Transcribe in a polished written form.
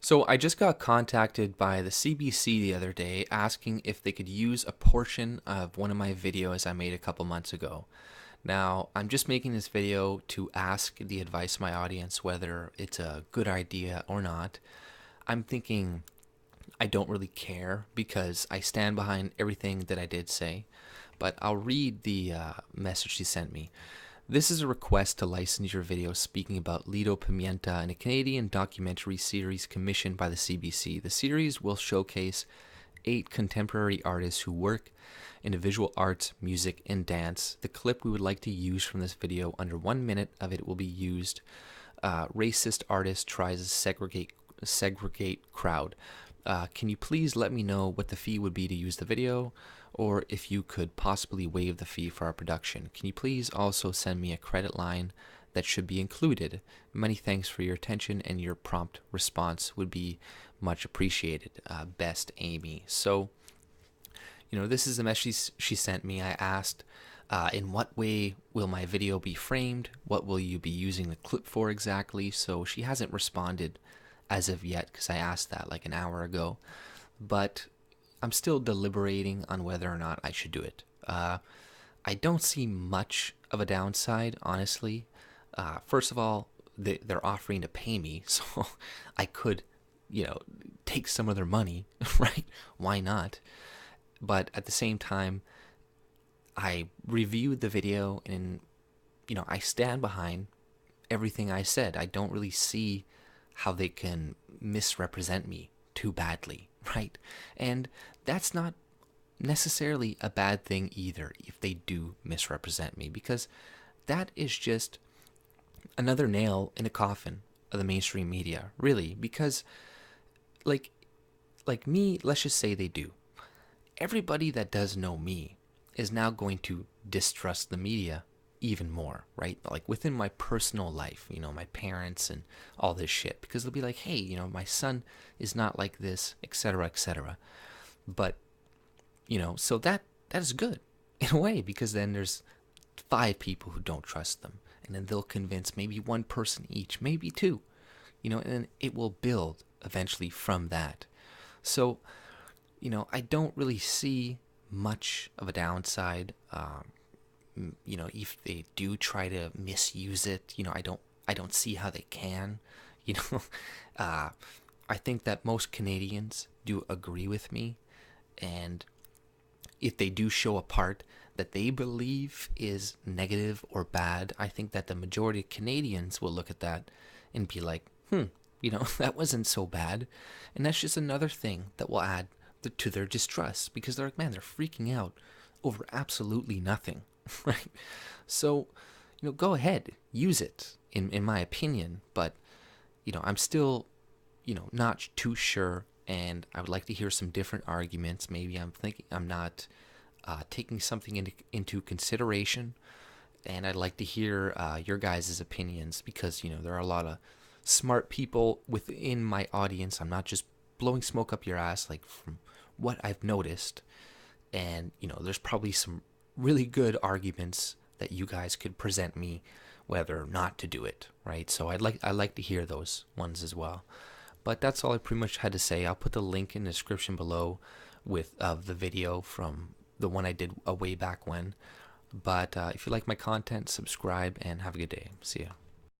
So I just got contacted by the CBC the other day asking if they could use a portion of one of my videos I made a couple months ago. Now, I'm just making this video to ask the advice of my audience whether it's a good idea or not. I'm thinking I don't really care because I stand behind everything that I did say, but I'll read the message she sent me. This is a request to license your video speaking about Lido Pimienta in a Canadian documentary series commissioned by the CBC. The series will showcase 8 contemporary artists who work in the visual arts, music, and dance. The clip we would like to use from this video, under 1 minute of it will be used. Racist artist tries to segregate crowd. Can you please let me know what the fee would be to use the video, or if you could possibly waive the fee for our production? Can you please also send me a credit line that should be included? Many thanks for your attention, and your prompt response would be much appreciated. Best, Amy. So, this is the message she sent me. I asked, in what way will my video be framed? What will you be using the clip for exactly? So she hasn't responded as of yet, because I asked that like an hour ago. But I'm still deliberating on whether or not I should do it. I don't see much of a downside, honestly. First of all, they're offering to pay me, so I could, take some of their money, right? Why not? But at the same time, I reviewed the video and, I stand behind everything I said. I don't really see how they can misrepresent me too badly, right? And that's not necessarily a bad thing either if they do misrepresent me, because that is just another nail in a coffin of the mainstream media, really. Because like me, let's just say they do. Everybody that does know me is now going to distrust the media even more, right? Like within my personal life, my parents and all this shit, because they'll be like, hey, my son is not like this, etc., etc. But, so that is good in a way, because then there's 5 people who don't trust them, and then they'll convince maybe one person each, maybe 2, and then it will build eventually from that. So, I don't really see much of a downside. If they do try to misuse it, I don't see how they can. I think that most Canadians do agree with me, and if they do show a part that they believe is negative or bad, I think that the majority of Canadians will look at that and be like, that wasn't so bad. And that's just another thing that will add to their distrust, because they're like, man, they're freaking out over absolutely nothing. Right? So, go ahead, use it, in my opinion. But, I'm still, not too sure, and I would like to hear some different arguments. Maybe I'm not taking something into consideration, and I'd like to hear your guys' opinions, because, there are a lot of smart people within my audience. I'm not just blowing smoke up your ass, like from what I've noticed. And, there's probably some really good arguments that you guys could present me whether not to do it, right? So I'd like to hear those ones as well. But that's all I pretty much had to say. I'll put the link in the description below with the video from the one I did way back when. But if you like my content, subscribe and have a good day. See ya.